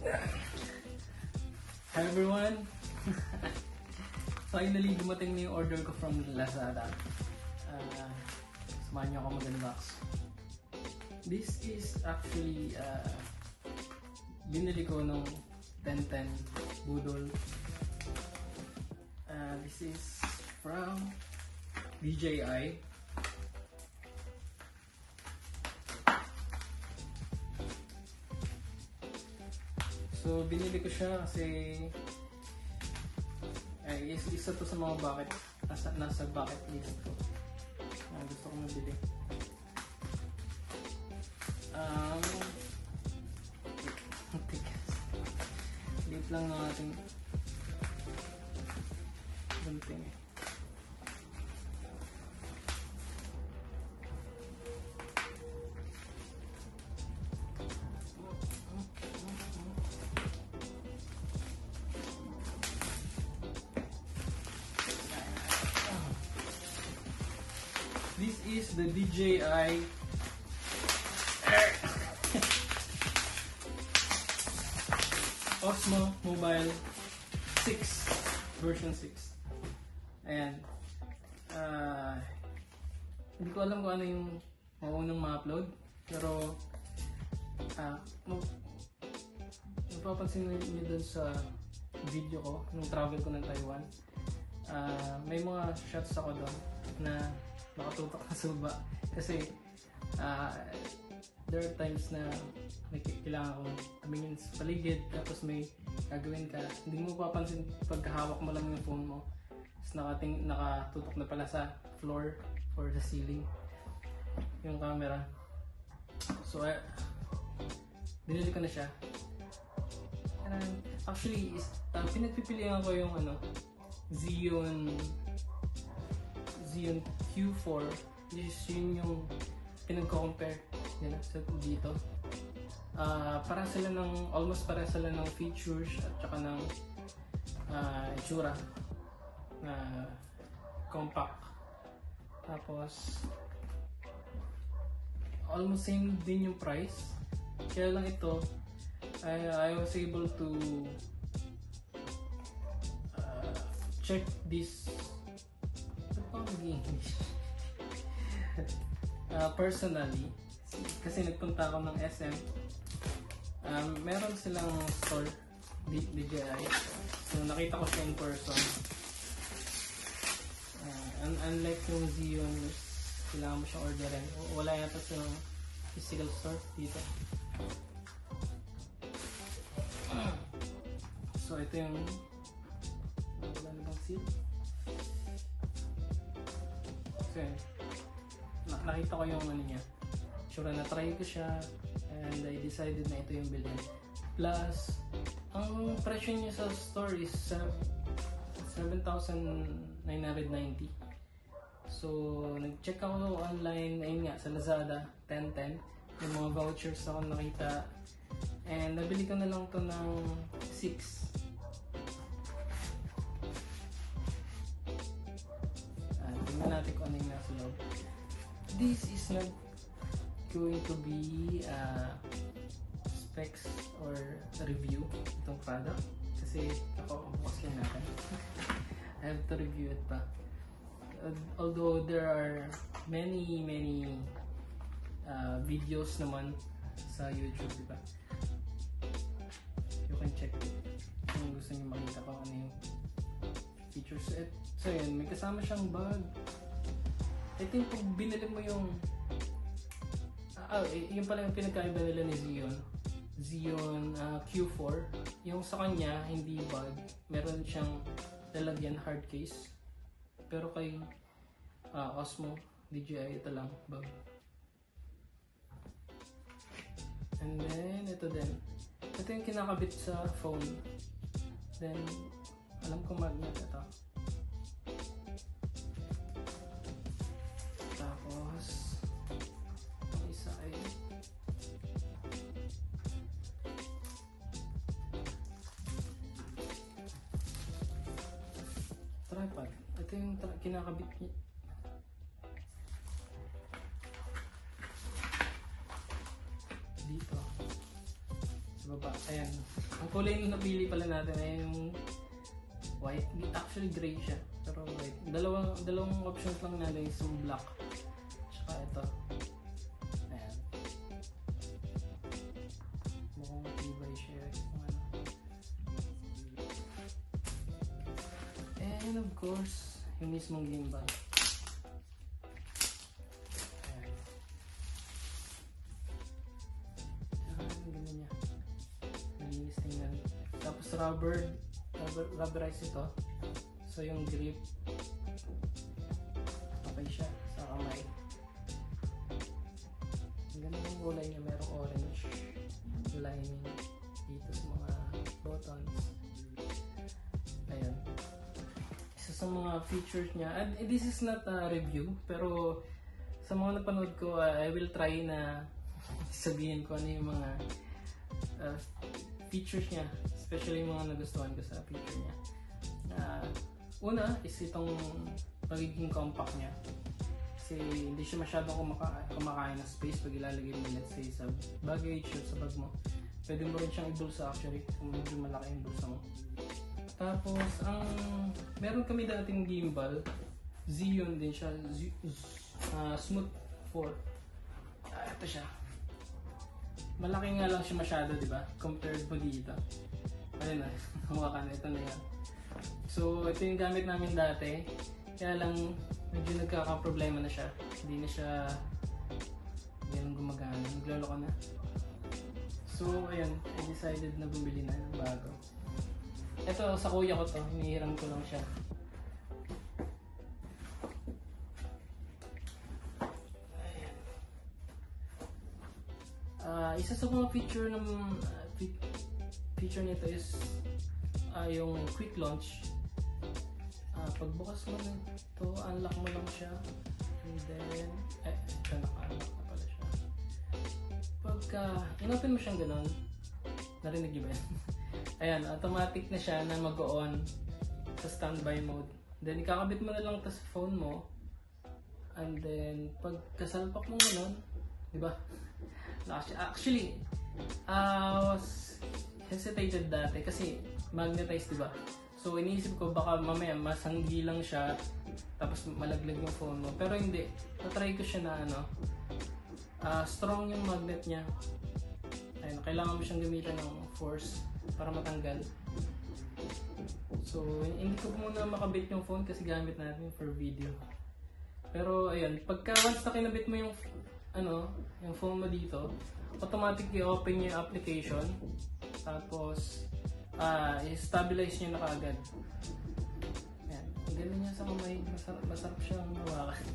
Hi everyone! Finally, dumating na yung order ko from Lazada. Samahan niyo ako mag-unbox. This is actually binili ko nung 1010 Budol. This is from DJI. So binili ko siya kasi isa to sa mga bucket, nasa bucket list ko. Gusto ko mabili. Liit lang ng ating bunting eh. This is the DJI Osmo Mobile 6 version 6. Ayan. Hindi ko alam kung ano yung maunang ma-upload, pero mapapansin niyo dun sa video ko nung travel ko ng Taiwan. May mga shots ako doon na nakatutok na sa baba kasi there are times na may kailangan akong tumingin sa paligid tapos may gagawin ka, hindi mo papansin pagkahawak mo lang yung phone mo, tapos nakatutok na pala sa floor or sa ceiling yung camera. So binili ko na siya. Actually pinagpipilian ko yung Xeon Q4. Yun yung pinagko-compare nila sa dito. Almost para sila ng features at saka ng itsura na compact. Tapos almost same din yung price. Kaya lang ito I was able to check this personally kasi nagpunta ako ng SM. Meron silang store DJI, so nakita ko siya in person. Unlike yung Xeon, kailangan mo siyang orderin, wala yata sa physical store dito. So ito yung wala na bang seal. So nakita ko yung niya. Sure, na-try ko siya and I decided na ito yung bilhin. Plus, ang presyo niya sa store is 7,990. So, nag-check ako online, ayun nga, sa Lazada, 1010. May mga vouchers ako nakita. And nabili ko na lang to ng 6. Tingnan natin kung ano yung nasa loob. This is not going to be specs or review itong product kasi bukas lang natin. I have to review it pa. Although there are many videos naman sa YouTube, diba? You can check it kung gusto niyo makita kung ano yung features. So yun, may kasama siyang bag. I think pag binili mo yung yun pala yung pinagkaiba nila ni Xeon Q4. Yung sa kanya, hindi bag. Meron siyang lalagyan hard case. Pero kay Osmo DJI, ito lang, bag. And then, ito din. Ito yung kinakabit sa phone. Then, alam ko magnet ito. Tapos, ang isa ay tripod. Ito yung kinakabit niya. Dito. sa baba. Ayan. Ang kulay na napili pala natin ay yung white. Actually gray siya, pero white. Dalawang options lang natin is yung black. Tsaka ito. Ayan. Mukhang matibay siya. And of course, yung mismong gimbal. Tapos rubberized ito. So yung grip okay siya sa kamay. Ang ganda ng kulay niya, merong orange lining dito sa mga buttons. Ayan. Isa sa mga features niya, and this is not a review, pero sa mga napanood ko, I will try na sabihin ko ano yung mga features niya, especially yung mga nagustuhan ko sa feature niya. Una is itong magiging compact niya, kasi hindi siya masyadong kumakain ng space pag ilalagay mo, let's say sa baggage or sa bag mo. Pwede mo rin siyang ibulsa actually kung medyo malaki yung bulsa mo. Tapos meron kami dating gimbal, Zhiyun din siya, Smooth 4. Ito siya. Malaki nga lang siya masyado, di ba? Compared mo dito. Ayun na, hawakan na. Ito na yan. So, ito yung gamit namin dati. Kaya lang, medyo nagkaka-problema na siya. Hindi na siya gumagana. Nagloloko na. So, ayun. I decided na bumili na ng bago. Ito, sa kuya ko to. Hinihiram ko lang siya. Isa sa mga feature nito is yung quick launch. Pagbukas mo nito, unlock mo lang siya, and then naka-unlock na pala siya. Pagka in-open mo siyang ganun, narinig niyo ba yan? Ayan, automatic na siya na mag-on sa standby mode. Then ikakabit mo na lang ito sa phone mo, and then pagkasalpak mo ganun, di ba? Actually, was hesitated dati kasi magnetized, diba? So iniisip ko baka mamaya masanggi lang siya tapos malaglag yung phone mo. Pero hindi. Natry ko siya na strong yung magnet niya. Ayun, kailangan mo siyang gamitan ng force para matanggal. So hindi ko muna makabit yung phone kasi gamit natin for video. Pero ayun, pagka once na kinabit mo yung yung phone mo dito, automatic i-open yung application, tapos i-stabilize nyo na kaagad. Ayan, ang ganda niya sa kamay, masarap siyang hawakan.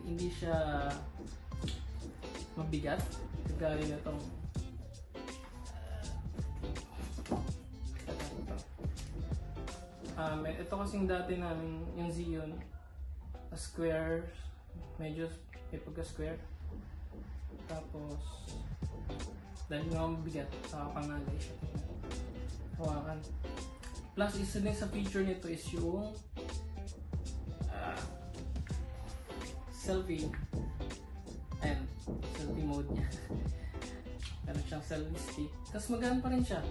Hindi siya mabigat, kagaya na itong ito kasing dati namin yung Zhiyun, square, medyo may pagka-square. Tapos dahil nga mabigat, saka pangalay siya hawakan. Plus isa din sa feature nito is yung selfie and selfie mode niya. Meron siyang selfie stick, tapos magaan pa rin siya.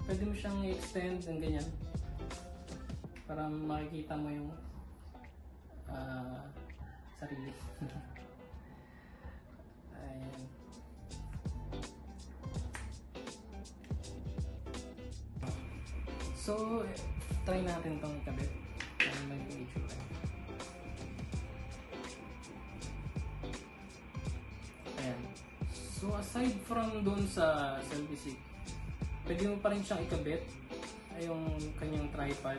Pwede mo siyang i-extend ng ganyan para makikita mo yung sarili. Ayan. So, try natin itong ikabit. Ano may itsura. Ayan. So, aside from dun sa selfie stick, pwede mo pa rin siyang ikabit ay yung kanyang tripod.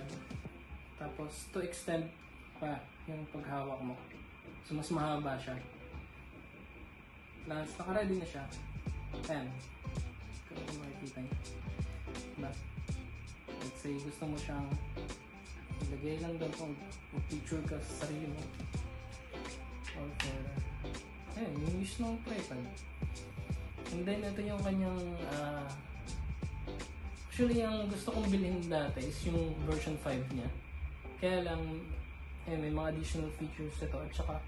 Tapos, to extend pa yung paghawak mo. So, mas mahaba siya. Plus, naka-ready na siya. Ayan. Kung makikita niyo. Diba? Let's say, gusto mo siyang ilagay lang doon kung picture ka sa sarili mo. Or for, ayan, yung use ng tripod. And then, ito yung kanyang, actually, yung gusto kong bilhin dati is yung version 5 niya. Kaya lang, may mga additional features ito. At saka,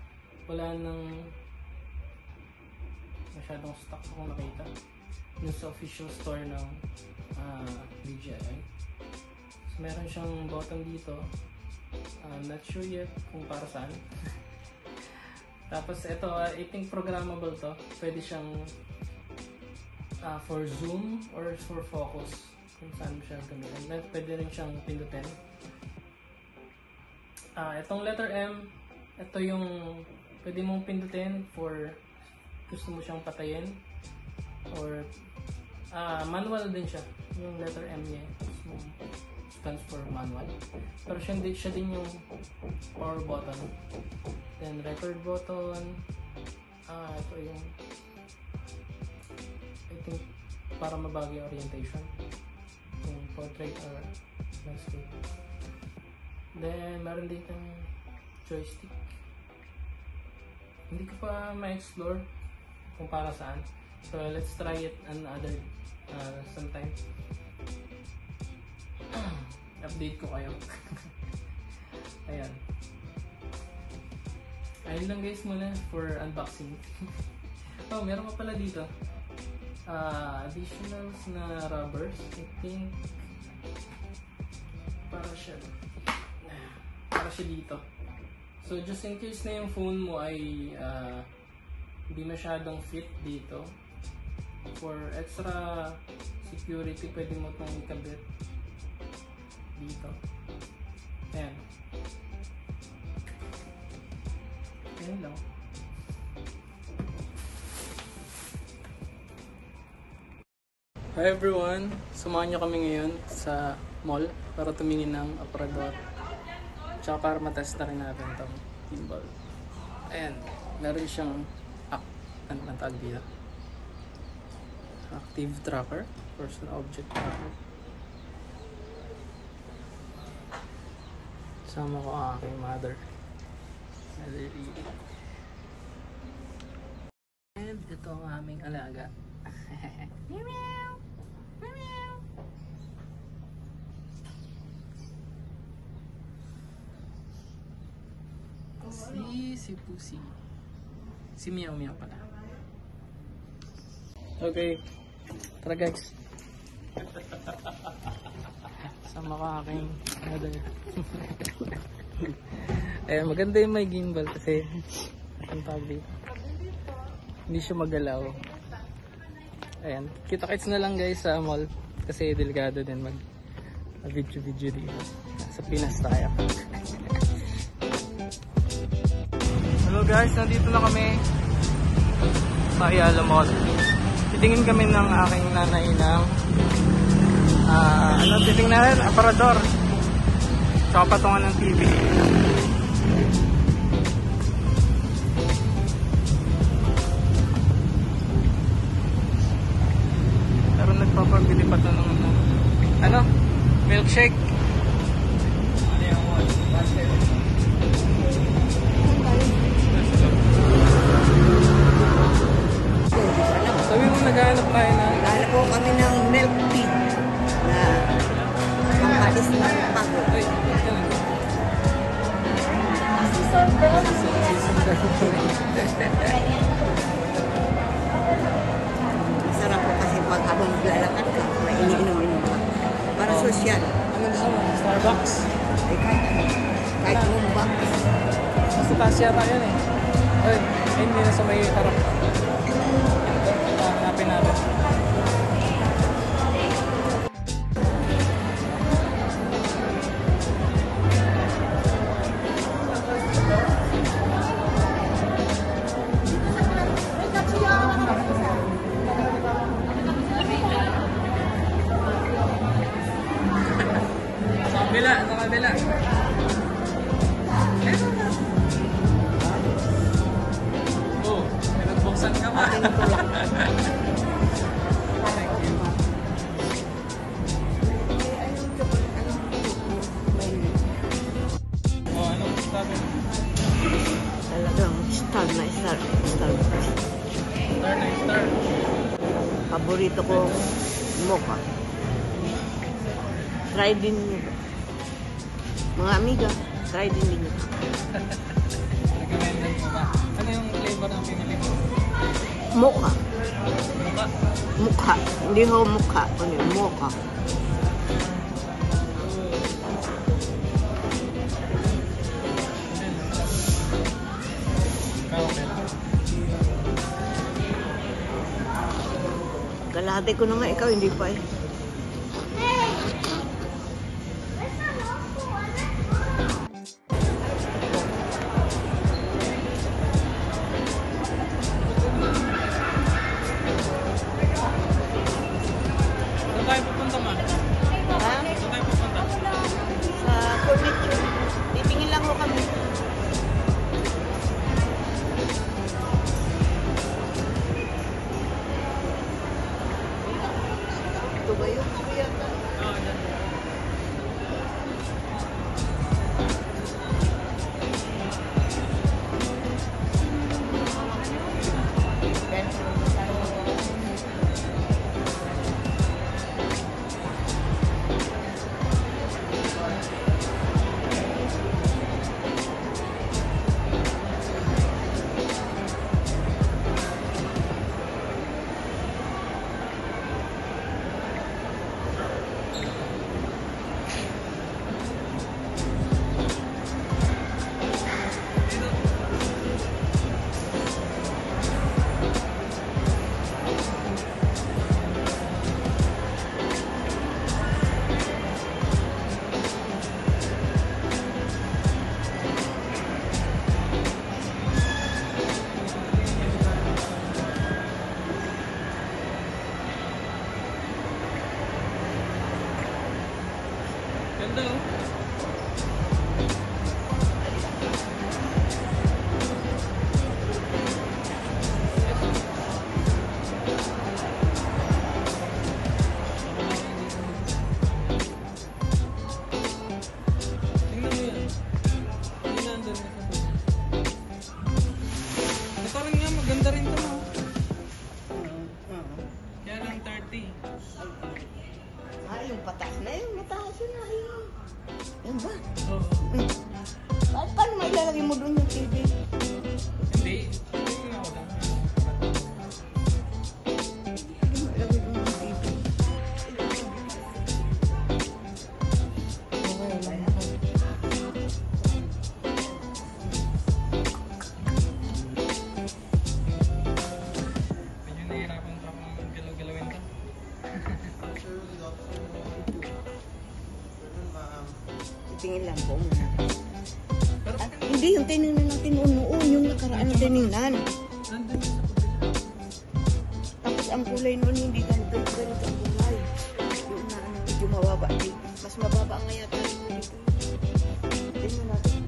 wala nang masyadong stock akong nakita yun sa official store ng DJI. So meron siyang button dito, not sure yet kung para saan. Tapos ito, I think programmable to, pwede siyang for zoom or for focus kung saan mo siya gamitin. Pwede rin siyang pindutin. Itong letter M, ito yung pwede mong pindutin for gusto mo siyang patayin, or manual din siya. Yung letter M niya stands for manual, pero siya din yung power button, then record button. Ito yung I think para mabago yung orientation, yung portrait or landscape. Then meron dito yung joystick. Hindi ko pa ma-explore kung para saan, so let's try it another sometime. Update ko kayo. Ayan. Ayun lang guys muna for unboxing. Oh, meron pa pala dito additionals na rubbers. I think para siya dito. So just in case na yung phone mo ay hindi masyadong fit dito, for extra security pwede mo itong ikabit dito. Ayan. Ayan lang. Hi everyone! Samahan nyo kami ngayon sa mall para tumingin ng aparador. Tsaka para matest na rin natin itong gimbal. Ayan. Meron siyang ang tawag dito? Active tracker, person object tracker. Sama ko ang aking mother. And ito ang aming alaga. Si Pussy. Si Meow Meow pala. Okay. Tara guys. Sama ka aking mother. Ayan, maganda yung may gimbal kasi ang tawag dito, hindi siya magalaw. Ayan, kita-kits na lang guys sa mall kasi delikado din mag video dito sa Pinas tayo. Hello guys, nandito na kami sa Ayala Mall. Titingin kami ng aking nanay ng titingnan natin, aparador tsaka patungan ng TV. Pero nagpapabili pa ito ng milkshake. Sabi mo naghahanap tayo na? Naghahanap po kami ng milk tea na pang-alis ng pagod. Masarap po kasi pag habang maglalakad ka, may iniinom-inom ka. Para sosyal. Ano gusto mo? Starbucks? Ay, kahit lumba. Basta tasya tayo yun eh. Ay, hindi na sa may harap. Hanapin natin. Sa kabila. Oh, nagbuksan ka pa. Oh, anong sabi? Talagang star na star. Star na star. Paborito ko mocha. Try din nyo. Mga amiga, try din nyo. Recommended mo ba? Ano yung flavor ng pinili mo? Mukha. Mukha. Mukha. Hindi ho mukha. Ano yun? Mukha. Kalahati ko na nga, ikaw hindi pa eh. Saan tayo pupunta, ma? Ha? Saan tayo pupunta? Sa furniture. Titingin lang ho kami. Ito ba yun? Ito yata. Oo, dyan. Ganda, oh. Tingnan mo yan. Hindi nandun. Ito rin nga, maganda rin ito, oh. Kaya lang 30. Ah, yung patas na yun. Mataas yun na yun. Yan ba? Oo. Paano mailalagay mo doon yung TV? Hindi. Tingnan ako lang. Ilagay doon yung TV. Medyo nahihirapan pa akong galaw-galawin ka. Tingin lang po muna. Ah, hindi, yung tinignan natin noon, yung nakaraan na tinignan. Nandun sa kabila. Tapos ang kulay noon, hindi ganito ang kulay. Yung na ano, medyo mababa. Mas mababa nga yata yung dito. Tingnan natin.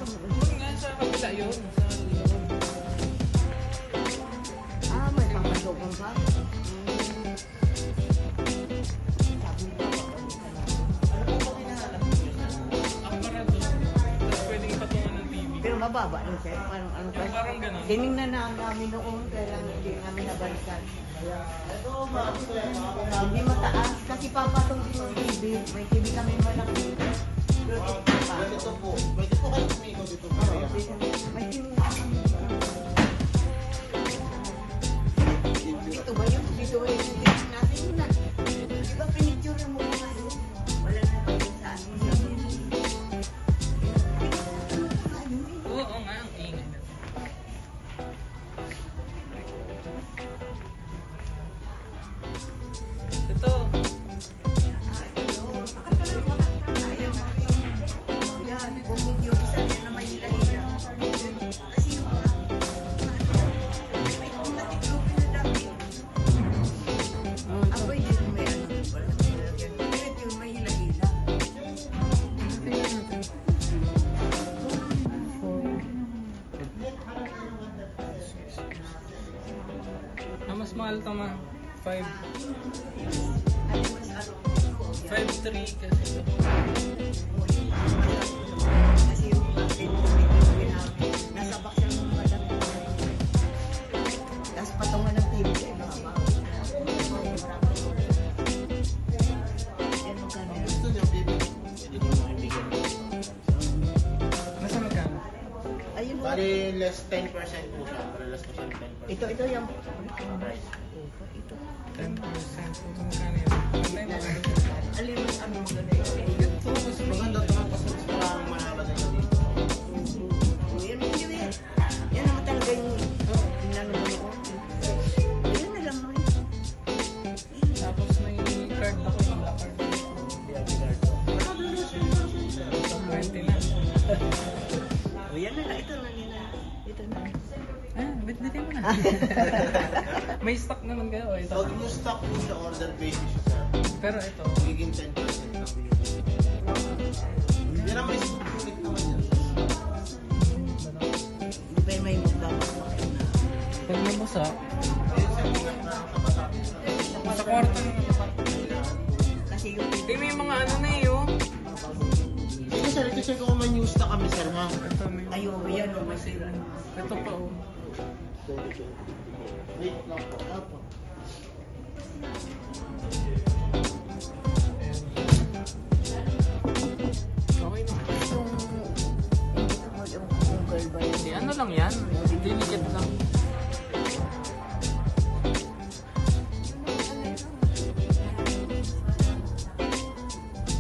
Doon nga sa kabila yun. Sa loob. Ah, may pangkasokan ba? Aparado. Tapos pwedeng patungan ng TV. Pero mababa lang siya. Parang ano pa. Parang ganun. Tinignan na namin noon, kaya lang hindi namin nabalikan. Hindi mataas kasi papatong din yung TV. May TV kami malaki. Ganito po. Pwede po kayo kumigo dito po. May TV. Dito ba yun? Dito ba yung TV natin yun na? Di ba pinicture mo na yun? Wala na ba yun sa amin yun? Oo nga, ang ingay na. Ito. Yan, kung yung isa yun na may hila-hila. Kasi yung may kumatiklopin na dami. Ako yun may ano. Pero yung may hila-hila. Mas mahal ito, ma. 5. Ano mas ano? 5.3 kasi ito. Kasi yung akin, Ayun, Bali, less 10% po siya. Para less po siya 10%. ito yung price. ito. 10%. Magkano yun? Alin mo ano maganda yun? Maganda ito lang kasi mas parang mahaba na yun dito. Yan yun. Yan naman talaga yung nanonood ko. Ayun na lang naman. Tapos may card ako yung black card. 20 na. O yan na, ito na nila. Ito na. Ah, bit-bitin mo na. May stock naman kayo. Ito. Pag yung stock po siya, order basis siya, sir. Pero ito. Magiging 10% lang po yun. Hindi na may sulit naman yan. Di ba may magdapat mo kayo na? Pag nabusa, Ayun, sir, tingnan na kapatapos na. sa kwarto na. Kasi yung Hindi, may mga ano na eh, oh. Sige, sir, ito check ko kung may new stock kami, sir, ha? Ito, may... ayaw yan o may sila. Ito pa, oh. Wait lang po. Opo. Okay na. Itong hindi ko mo yung Google ba yun? Hindi, ano lang yan? Delicate lang.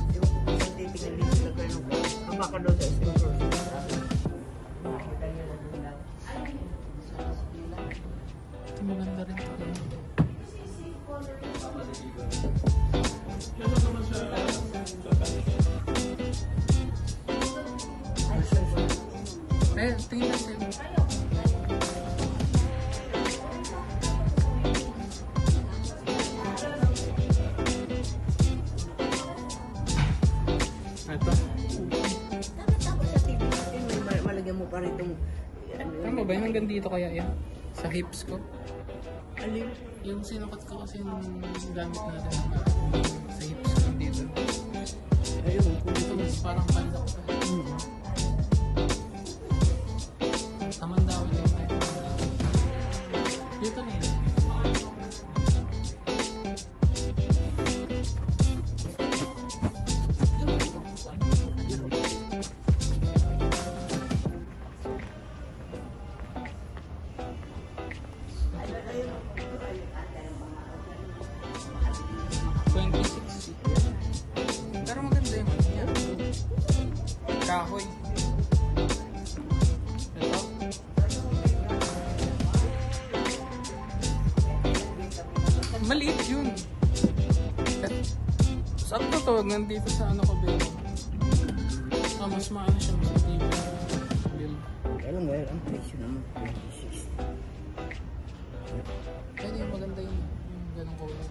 Di ba kung saan titingnan dito sa ganun ko? Napakanood sa studio. Makita niyo na doon lang. Ito maganda rin ito. Eh, tingin na sa'yo. Ito. Tapos sa TV natin, may malagyan mo pa rin itong ano yun. Tama ba yun? Hanggang dito kaya yan? Sa hips ko? Alin? Yung sinukat ko kasi yung gamit natin. Sa hips ko dito. Ayun. Dito mas parang pandak ko. Taman daw yun. Dito na yun. Pero maganda yung ano yan. Kahoy. Ito. Maliit yun. Sakto to, nandito sa ano ko bill. Ah, mas maano siya sa TV. Bill. Alam mo, ang presyo naman 26. Pwede yung maganda yung ganong kulay.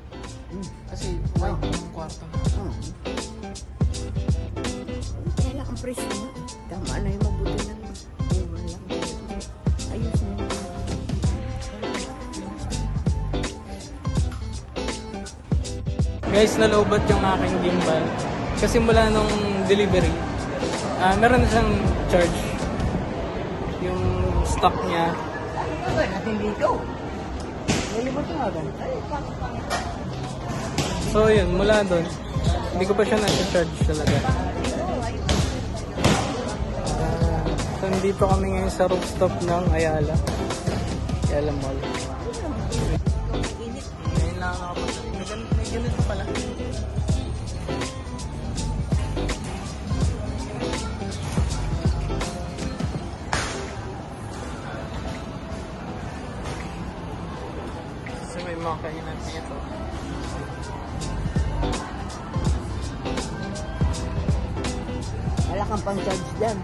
Kasi white yung kwarto na. Kaya lang ang presyo mo. Tama na yung mabuti na lang. Mura lang. Ayos mo. Guys, nalobat yung aking gimbal. Kasi mula nung delivery, meron na siyang charge. Yung stock niya. Ano natin dito? Nalibot yung nga ba? So yun, mula doon, hindi ko pa siya na-charge talaga. So nandito kami ngayon sa rooftop ng Ayala. Ayala Mall. Ngayon lang ako nakapagsabi. May ganito pala. Kasi may mga kainan dito. Wala kang pang charge dyan.